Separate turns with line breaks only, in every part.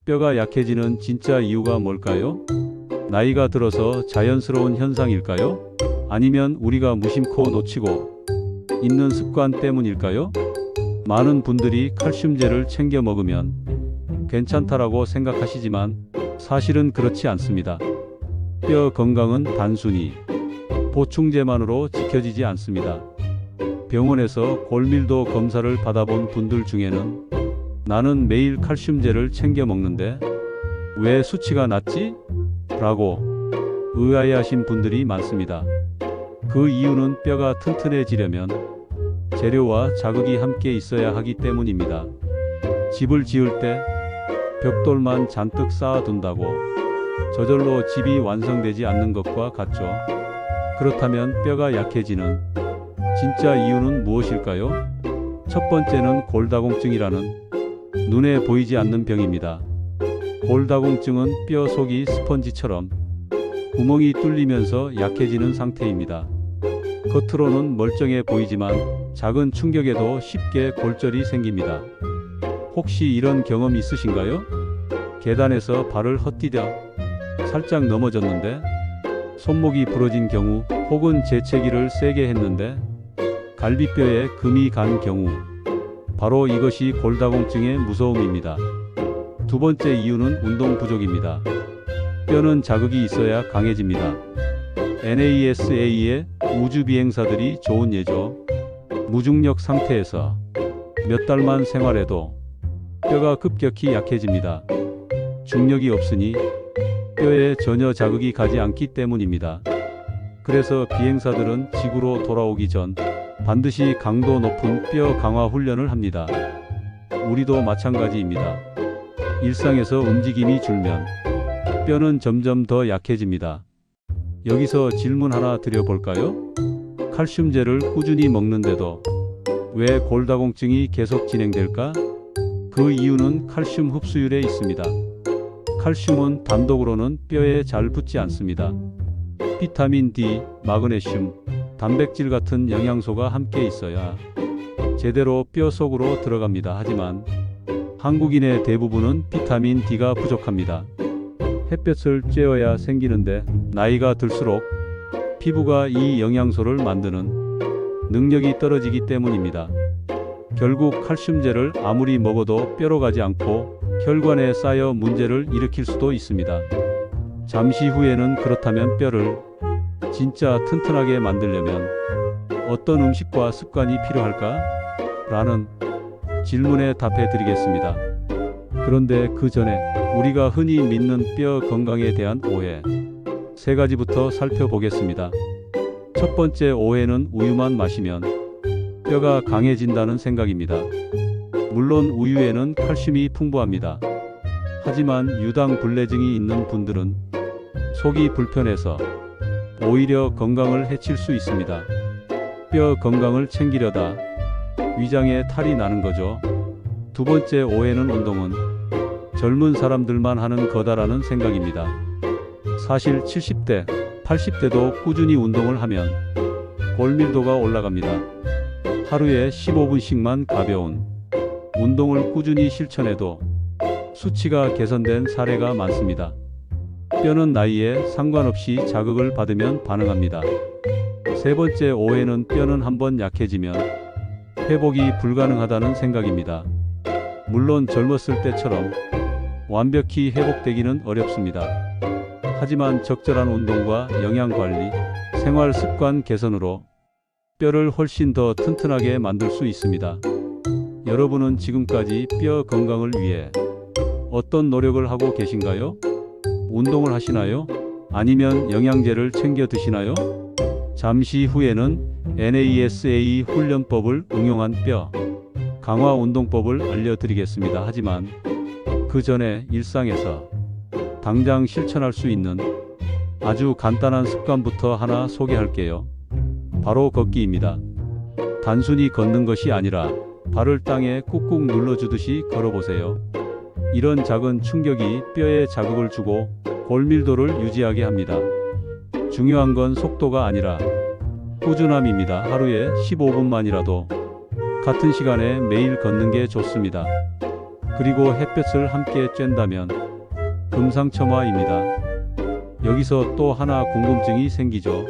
뼈가 약해지는 진짜 이유가 뭘까요? 나이가 들어서 자연스러운 현상일까요? 아니면 우리가 무심코 놓치고 있는 습관 때문일까요? 많은 분들이 칼슘제를 챙겨 먹으면 괜찮다라고 생각하시지만 사실은 그렇지 않습니다. 뼈 건강은 단순히 보충제만으로 지켜지지 않습니다. 병원에서 골밀도 검사를 받아본 분들 중에는 나는 매일 칼슘제를 챙겨 먹는데 왜 수치가 낮지? 라고 의아해하신 분들이 많습니다. 그 이유는 뼈가 튼튼해지려면 재료와 자극이 함께 있어야 하기 때문입니다. 집을 지을 때 벽돌만 잔뜩 쌓아둔다고 저절로 집이 완성되지 않는 것과 같죠. 그렇다면 뼈가 약해지는 진짜 이유는 무엇일까요? 첫 번째는 골다공증이라는 눈에 보이지 않는 병입니다. 골다공증은 뼈 속이 스펀지처럼 구멍이 뚫리면서 약해지는 상태입니다. 겉으로는 멀쩡해 보이지만 작은 충격에도 쉽게 골절이 생깁니다. 혹시 이런 경험 있으신가요? 계단에서 발을 헛디뎌 살짝 넘어졌는데 손목이 부러진 경우, 혹은 재채기를 세게 했는데 갈비뼈에 금이 간 경우, 바로 이것이 골다공증의 무서움입니다. 두 번째 이유는 운동 부족입니다. 뼈는 자극이 있어야 강해집니다. NASA의 우주비행사들이 좋은 예죠. 무중력 상태에서 몇 달만 생활해도 뼈가 급격히 약해집니다. 중력이 없으니 뼈에 전혀 자극이 가지 않기 때문입니다. 그래서 비행사들은 지구로 돌아오기 전 반드시 강도 높은 뼈 강화 훈련을 합니다. 우리도 마찬가지입니다. 일상에서 움직임이 줄면 뼈는 점점 더 약해집니다. 여기서 질문 하나 드려볼까요? 칼슘제를 꾸준히 먹는데도 왜 골다공증이 계속 진행될까? 그 이유는 칼슘 흡수율에 있습니다. 칼슘은 단독으로는 뼈에 잘 붙지 않습니다. 비타민 D, 마그네슘, 단백질 같은 영양소가 함께 있어야 제대로 뼈 속으로 들어갑니다. 하지만 한국인의 대부분은 비타민 D가 부족합니다. 햇볕을 쬐어야 생기는데 나이가 들수록 피부가 이 영양소를 만드는 능력이 떨어지기 때문입니다. 결국 칼슘제를 아무리 먹어도 뼈로 가지 않고 혈관에 쌓여 문제를 일으킬 수도 있습니다. 잠시 후에는 그렇다면 뼈를 진짜 튼튼하게 만들려면 어떤 음식과 습관이 필요할까? 라는 질문에 답해 드리겠습니다. 그런데 그 전에 우리가 흔히 믿는 뼈 건강에 대한 오해 세 가지부터 살펴보겠습니다. 첫 번째 오해는 우유만 마시면 뼈가 강해진다는 생각입니다. 물론 우유에는 칼슘이 풍부합니다. 하지만 유당불내증이 있는 분들은 속이 불편해서 오히려 건강을 해칠 수 있습니다. 뼈 건강을 챙기려다 위장에 탈이 나는 거죠. 두 번째 오해는 운동은 젊은 사람들만 하는 거다라는 생각입니다. 사실 70대, 80대도 꾸준히 운동을 하면 골밀도가 올라갑니다. 하루에 15분씩만 가벼운 운동을 꾸준히 실천해도 수치가 개선된 사례가 많습니다. 뼈는 나이에 상관없이 자극을 받으면 반응합니다. 세 번째 오해는 뼈는 한번 약해지면 회복이 불가능하다는 생각입니다. 물론 젊었을 때처럼 완벽히 회복되기는 어렵습니다. 하지만 적절한 운동과 영양관리, 생활 습관 개선으로 뼈를 훨씬 더 튼튼하게 만들 수 있습니다. 여러분은 지금까지 뼈 건강을 위해 어떤 노력을 하고 계신가요? 운동을 하시나요? 아니면 영양제를 챙겨 드시나요? 잠시 후에는 NASA 훈련법을 응용한 뼈 강화 운동법을 알려드리겠습니다. 하지만 그 전에 일상에서 당장 실천할 수 있는 아주 간단한 습관부터 하나 소개할게요. 바로 걷기입니다. 단순히 걷는 것이 아니라 발을 땅에 꾹꾹 눌러주듯이 걸어보세요. 이런 작은 충격이 뼈에 자극을 주고 골밀도를 유지하게 합니다. 중요한 건 속도가 아니라 꾸준함입니다. 하루에 15분만이라도 같은 시간에 매일 걷는 게 좋습니다. 그리고 햇볕을 함께 쬐다면 금상첨화입니다. 여기서 또 하나 궁금증이 생기죠.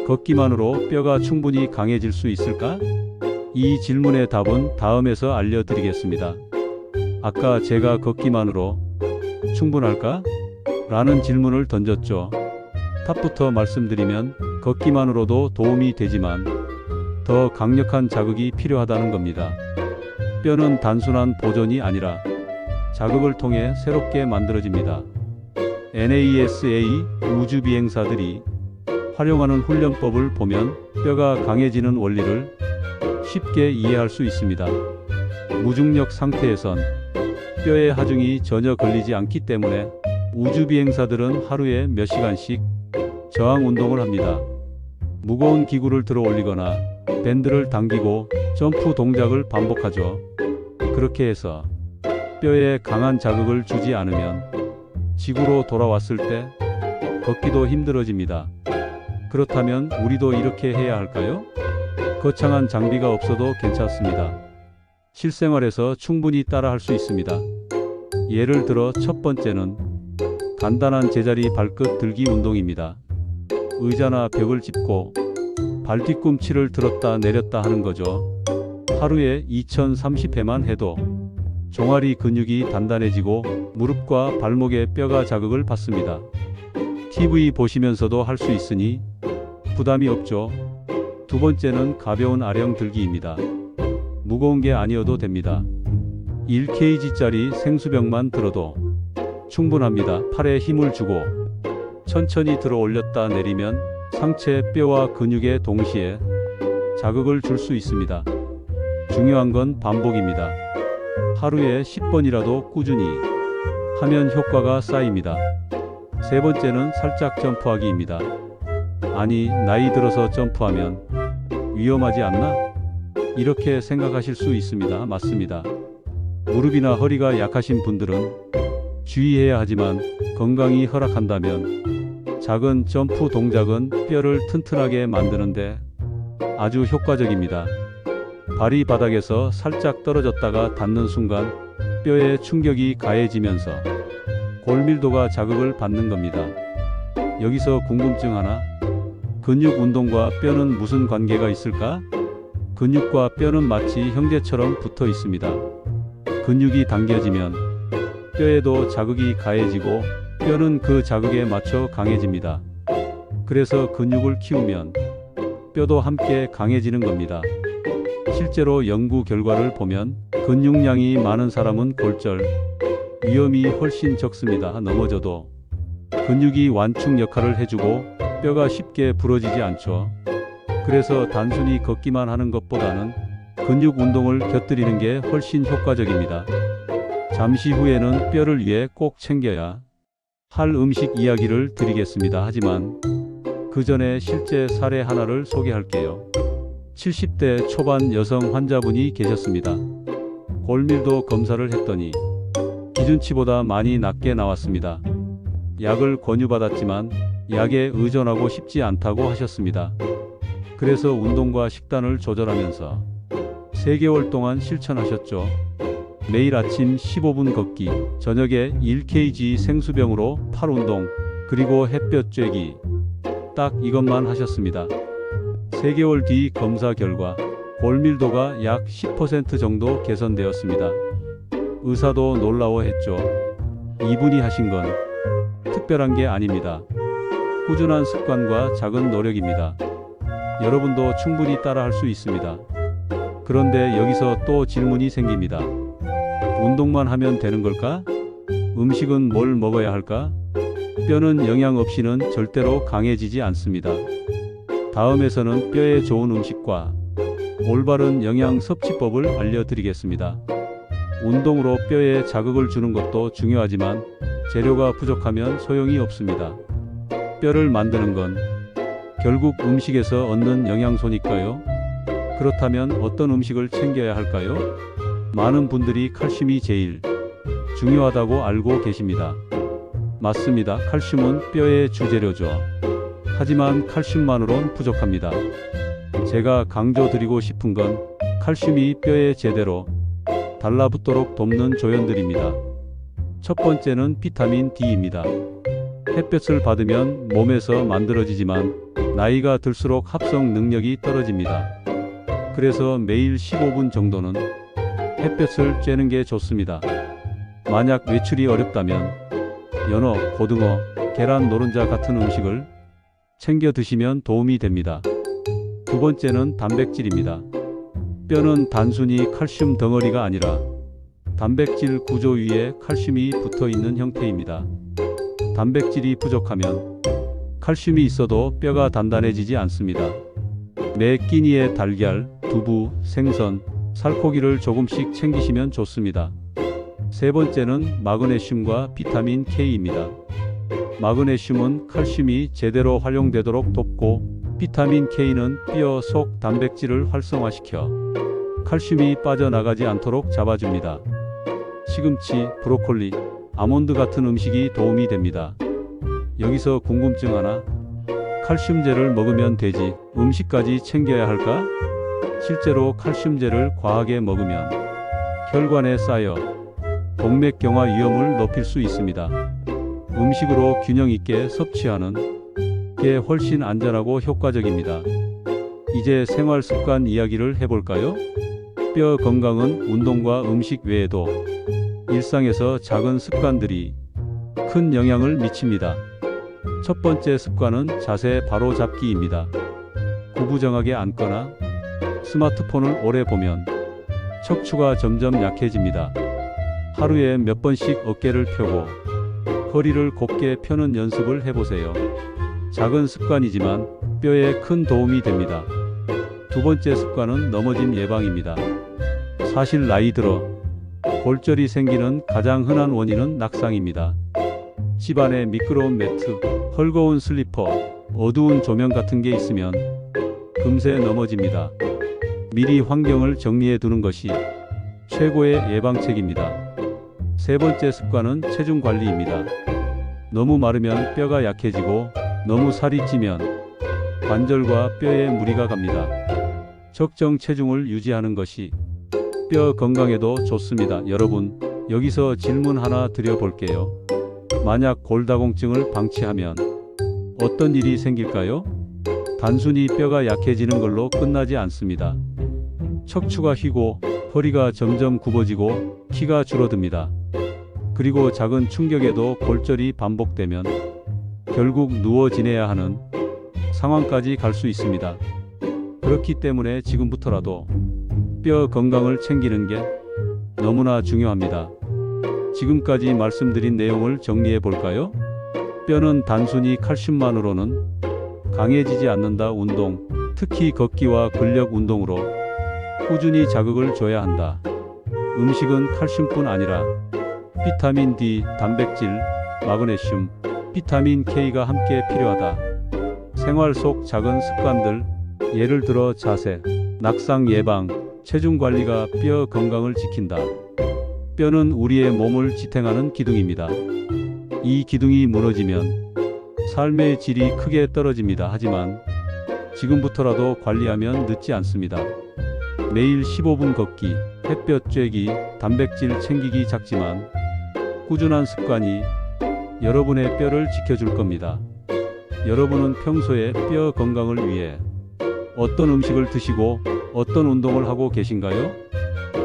걷기만으로 뼈가 충분히 강해질 수 있을까? 이 질문의 답은 다음에서 알려드리겠습니다. 아까 제가 걷기만으로 충분할까? 라는 질문을 던졌죠. 답부터 말씀드리면 걷기만으로도 도움이 되지만 더 강력한 자극이 필요하다는 겁니다. 뼈는 단순한 보존이 아니라 자극을 통해 새롭게 만들어집니다. NASA 우주비행사들이 활용하는 훈련법을 보면 뼈가 강해지는 원리를 쉽게 이해할 수 있습니다. 무중력 상태에선 뼈의 하중이 전혀 걸리지 않기 때문에 우주비행사들은 하루에 몇 시간씩 저항 운동을 합니다. 무거운 기구를 들어 올리거나 밴드를 당기고 점프 동작을 반복하죠. 그렇게 해서 뼈에 강한 자극을 주지 않으면 지구로 돌아왔을 때 걷기도 힘들어집니다. 그렇다면 우리도 이렇게 해야 할까요? 거창한 장비가 없어도 괜찮습니다. 실생활에서 충분히 따라할 수 있습니다. 예를 들어 첫 번째는 간단한 제자리 발끝 들기 운동입니다. 의자나 벽을 짚고 발 뒤꿈치를 들었다 내렸다 하는 거죠. 하루에 2030회만 해도 종아리 근육이 단단해지고 무릎과 발목의 뼈가 자극을 받습니다. TV 보시면서도 할 수 있으니 부담이 없죠. 두 번째는 가벼운 아령 들기입니다. 무거운 게 아니어도 됩니다. 1kg짜리 생수병만 들어도 충분합니다. 팔에 힘을 주고 천천히 들어 올렸다 내리면 상체 뼈와 근육에 동시에 자극을 줄 수 있습니다. 중요한 건 반복입니다. 하루에 10번이라도 꾸준히 하면 효과가 쌓입니다. 세 번째는 살짝 점프하기입니다. 아니, 나이 들어서 점프하면 위험하지 않나? 이렇게 생각하실 수 있습니다. 맞습니다. 무릎이나 허리가 약하신 분들은 주의해야 하지만 건강이 허락한다면 작은 점프 동작은 뼈를 튼튼하게 만드는데 아주 효과적입니다. 발이 바닥에서 살짝 떨어졌다가 닿는 순간 뼈에 충격이 가해지면서 골밀도가 자극을 받는 겁니다. 여기서 궁금증 하나. 근육 운동과 뼈는 무슨 관계가 있을까? 근육과 뼈는 마치 형제처럼 붙어 있습니다. 근육이 당겨지면 뼈에도 자극이 가해지고 뼈는 그 자극에 맞춰 강해집니다. 그래서 근육을 키우면 뼈도 함께 강해지는 겁니다. 실제로 연구 결과를 보면 근육량이 많은 사람은 골절 위험이 훨씬 적습니다. 넘어져도 근육이 완충 역할을 해주고 뼈가 쉽게 부러지지 않죠. 그래서 단순히 걷기만 하는 것보다는 근육 운동을 곁들이는 게 훨씬 효과적입니다. 잠시 후에는 뼈를 위해 꼭 챙겨야 할 음식 이야기를 드리겠습니다. 하지만 그 전에 실제 사례 하나를 소개할게요. 70대 초반 여성 환자분이 계셨습니다. 골밀도 검사를 했더니 기준치보다 많이 낮게 나왔습니다. 약을 권유받았지만 약에 의존하고 싶지 않다고 하셨습니다. 그래서 운동과 식단을 조절하면서 3개월 동안 실천하셨죠. 매일 아침 15분 걷기, 저녁에 1kg 생수병으로 팔 운동, 그리고 햇볕 쬐기. 딱 이것만 하셨습니다. 3개월 뒤 검사 결과 골밀도가 약 10% 정도 개선되었습니다. 의사도 놀라워했죠. 이분이 하신 건 특별한 게 아닙니다. 꾸준한 습관과 작은 노력입니다. 여러분도 충분히 따라할 수 있습니다. 그런데 여기서 또 질문이 생깁니다. 운동만 하면 되는 걸까? 음식은 뭘 먹어야 할까? 뼈는 영양 없이는 절대로 강해지지 않습니다. 다음에서는 뼈에 좋은 음식과 올바른 영양 섭취법을 알려드리겠습니다. 운동으로 뼈에 자극을 주는 것도 중요하지만 재료가 부족하면 소용이 없습니다. 뼈를 만드는 건 결국 음식에서 얻는 영양소니까요. 그렇다면 어떤 음식을 챙겨야 할까요? 많은 분들이 칼슘이 제일 중요하다고 알고 계십니다. 맞습니다. 칼슘은 뼈의 주재료죠. 하지만 칼슘만으론 부족합니다. 제가 강조드리고 싶은 건 칼슘이 뼈에 제대로 달라붙도록 돕는 조연들입니다. 첫 번째는 비타민 D입니다. 햇볕을 받으면 몸에서 만들어지지만 나이가 들수록 합성 능력이 떨어집니다. 그래서 매일 15분 정도는 햇볕을 쬐는 게 좋습니다. 만약 외출이 어렵다면 연어, 고등어, 계란 노른자 같은 음식을 챙겨 드시면 도움이 됩니다. 두 번째는 단백질입니다. 뼈는 단순히 칼슘 덩어리가 아니라 단백질 구조 위에 칼슘이 붙어 있는 형태입니다. 단백질이 부족하면 칼슘이 있어도 뼈가 단단해지지 않습니다. 매 끼니에 달걀, 두부, 생선, 살코기를 조금씩 챙기시면 좋습니다. 세 번째는 마그네슘과 비타민 K입니다. 마그네슘은 칼슘이 제대로 활용되도록 돕고 비타민 K는 뼈 속 단백질을 활성화시켜 칼슘이 빠져나가지 않도록 잡아줍니다. 시금치, 브로콜리, 아몬드 같은 음식이 도움이 됩니다. 여기서 궁금증 하나. 칼슘제를 먹으면 되지 음식까지 챙겨야 할까? 실제로 칼슘제를 과하게 먹으면 혈관에 쌓여 동맥경화 위험을 높일 수 있습니다. 음식으로 균형 있게 섭취하는 게 훨씬 안전하고 효과적입니다. 이제 생활 습관 이야기를 해볼까요? 뼈 건강은 운동과 음식 외에도 일상에서 작은 습관들이 큰 영향을 미칩니다. 첫 번째 습관은 자세 바로 잡기입니다. 구부정하게 앉거나 스마트폰을 오래 보면 척추가 점점 약해집니다. 하루에 몇 번씩 어깨를 펴고 허리를 곧게 펴는 연습을 해보세요. 작은 습관이지만 뼈에 큰 도움이 됩니다. 두 번째 습관은 넘어짐 예방입니다. 사실 나이 들어 골절이 생기는 가장 흔한 원인은 낙상입니다. 집안에 미끄러운 매트, 헐거운 슬리퍼, 어두운 조명 같은 게 있으면 금세 넘어집니다. 미리 환경을 정리해 두는 것이 최고의 예방책입니다. 세 번째 습관은 체중 관리입니다. 너무 마르면 뼈가 약해지고 너무 살이 찌면 관절과 뼈에 무리가 갑니다. 적정 체중을 유지하는 것이 뼈 건강에도 좋습니다. 여러분, 여기서 질문 하나 드려볼게요. 만약 골다공증을 방치하면 어떤 일이 생길까요? 단순히 뼈가 약해지는 걸로 끝나지 않습니다. 척추가 휘고 허리가 점점 굽어지고 키가 줄어듭니다. 그리고 작은 충격에도 골절이 반복되면 결국 누워 지내야 하는 상황까지 갈 수 있습니다. 그렇기 때문에 지금부터라도 뼈 건강을 챙기는 게 너무나 중요합니다. 지금까지 말씀드린 내용을 정리해 볼까요? 뼈는 단순히 칼슘만으로는 강해지지 않는다. 운동, 특히 걷기와 근력 운동으로 꾸준히 자극을 줘야 한다. 음식은 칼슘뿐 아니라 비타민 D, 단백질, 마그네슘, 비타민 K가 함께 필요하다. 생활 속 작은 습관들, 예를 들어 자세, 낙상 예방, 체중 관리가 뼈 건강을 지킨다. 뼈는 우리의 몸을 지탱하는 기둥입니다. 이 기둥이 무너지면 삶의 질이 크게 떨어집니다. 하지만 지금부터라도 관리하면 늦지 않습니다. 매일 15분 걷기, 햇볕 쬐기, 단백질 챙기기 작지만 꾸준한 습관이 여러분의 뼈를 지켜줄 겁니다. 여러분은 평소에 뼈 건강을 위해 어떤 음식을 드시고 어떤 운동을 하고 계신가요?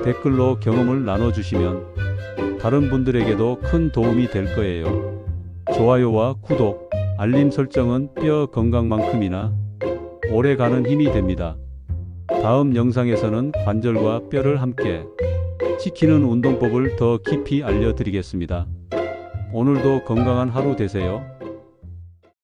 댓글로 경험을 나눠주시면 다른 분들에게도 큰 도움이 될 거예요. 좋아요와 구독, 알림 설정은 뼈 건강만큼이나 오래가는 힘이 됩니다. 다음 영상에서는 관절과 뼈를 함께 지키는 운동법을 더 깊이 알려드리겠습니다. 오늘도 건강한 하루 되세요.